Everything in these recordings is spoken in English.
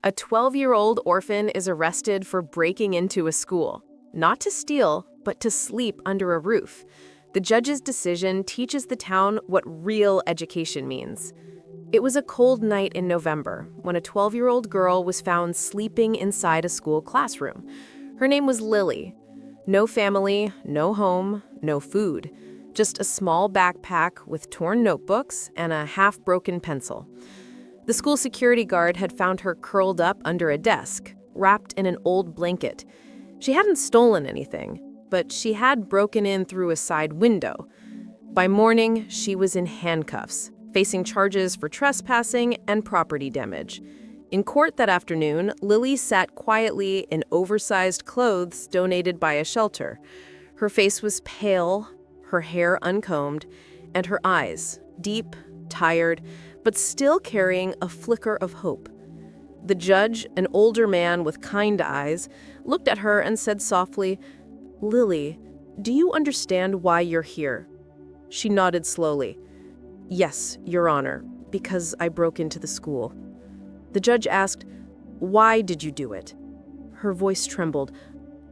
A 12-year-old orphan is arrested for breaking into a school, not to steal, but to sleep under a roof. The judge's decision teaches the town what real education means. It was a cold night in November when a 12-year-old girl was found sleeping inside a school classroom. Her name was Lily. No family, no home, no food. Just a small backpack with torn notebooks and a half-broken pencil. The school security guard had found her curled up under a desk, wrapped in an old blanket. She hadn't stolen anything, but she had broken in through a side window. By morning, she was in handcuffs, facing charges for trespassing and property damage. In court that afternoon, Lily sat quietly in oversized clothes donated by a shelter. Her face was pale, her hair uncombed, and her eyes, deep, tired, but still carrying a flicker of hope. The judge, an older man with kind eyes, looked at her and said softly, "Lily, do you understand why you're here?" She nodded slowly. "Yes, Your Honor, because I broke into the school." The judge asked, "Why did you do it?" Her voice trembled.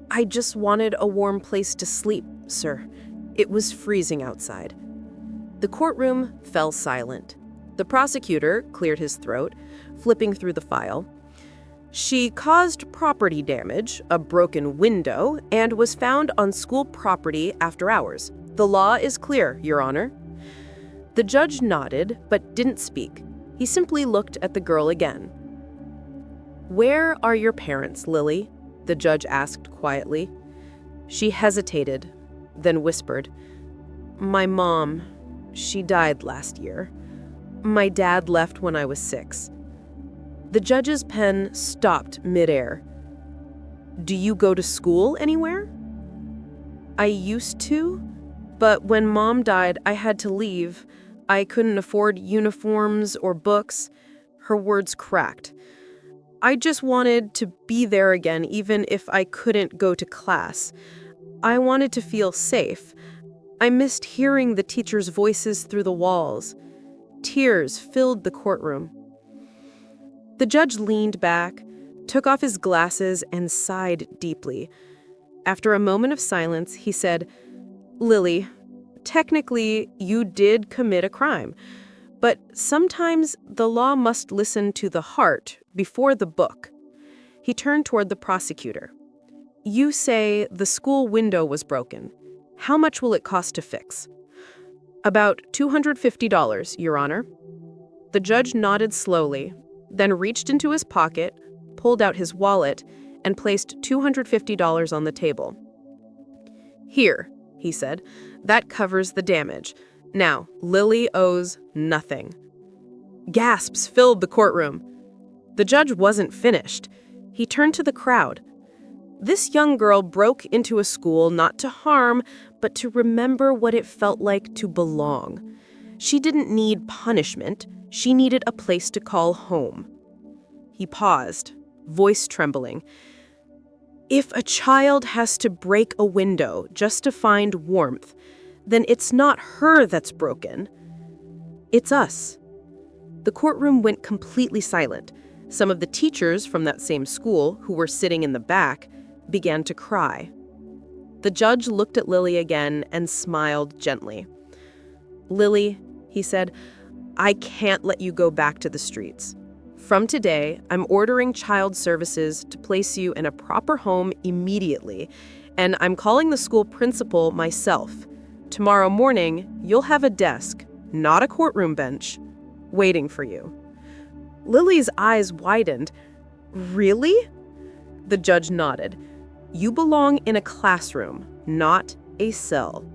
"I just wanted a warm place to sleep, sir. It was freezing outside." The courtroom fell silent. The prosecutor cleared his throat, flipping through the file. "She caused property damage, a broken window, and was found on school property after hours. The law is clear, Your Honor." The judge nodded, but didn't speak. He simply looked at the girl again. "Where are your parents, Lily?" the judge asked quietly. She hesitated, then whispered, "My mom, she died last year. My dad left when I was 6. The judge's pen stopped midair. "Do you go to school anywhere?" "I used to, but when Mom died, I had to leave. I couldn't afford uniforms or books." Her words cracked. "I just wanted to be there again, even if I couldn't go to class. I wanted to feel safe. I missed hearing the teachers' voices through the walls." Tears filled the courtroom. The judge leaned back, took off his glasses, and sighed deeply. After a moment of silence, he said, "Lily, technically, you did commit a crime, but sometimes the law must listen to the heart before the book." He turned toward the prosecutor. "You say the school window was broken. How much will it cost to fix?" "About $250, Your Honor." The judge nodded slowly, then reached into his pocket, pulled out his wallet, and placed $250 on the table. "Here," he said, "that covers the damage. Now, Lily owes nothing." Gasps filled the courtroom. The judge wasn't finished. He turned to the crowd. This young girl broke into a school not to harm, but to remember what it felt like to belong. She didn't need punishment. She needed a place to call home. He paused, voice trembling. "If a child has to break a window just to find warmth, then it's not her that's broken. It's us." The courtroom went completely silent. Some of the teachers from that same school, who were sitting in the back, began to cry. The judge looked at Lily again and smiled gently. "Lily," he said, "I can't let you go back to the streets. From today, I'm ordering child services to place you in a proper home immediately, and I'm calling the school principal myself. Tomorrow morning, you'll have a desk, not a courtroom bench, waiting for you." Lily's eyes widened. "Really?" The judge nodded. "You belong in a classroom, not a cell."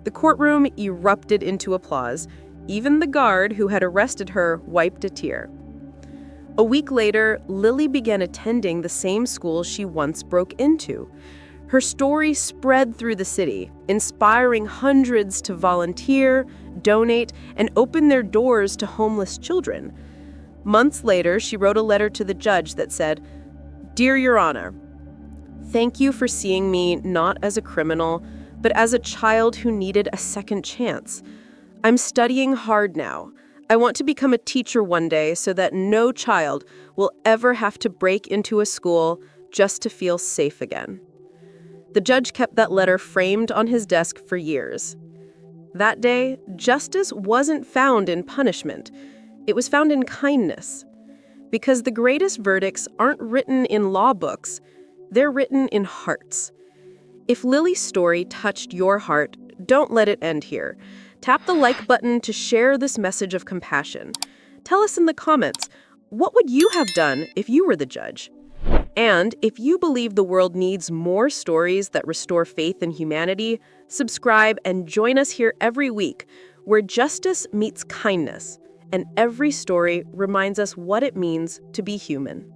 The courtroom erupted into applause. Even the guard who had arrested her wiped a tear. A week later, Lily began attending the same school she once broke into. Her story spread through the city, inspiring hundreds to volunteer, donate, and open their doors to homeless children. Months later, she wrote a letter to the judge that said, "Dear Your Honor, thank you for seeing me not as a criminal, but as a child who needed a second chance. I'm studying hard now. I want to become a teacher one day so that no child will ever have to break into a school just to feel safe again. The judge kept that letter framed on his desk for years. That day, justice wasn't found in punishment. It was found in kindness. Because the greatest verdicts aren't written in law books, they're written in hearts. If Lily's story touched your heart, don't let it end here. Tap the like button to share this message of compassion. Tell us in the comments, what would you have done if you were the judge? And if you believe the world needs more stories that restore faith in humanity, subscribe and join us here every week, where justice meets kindness, and every story reminds us what it means to be human.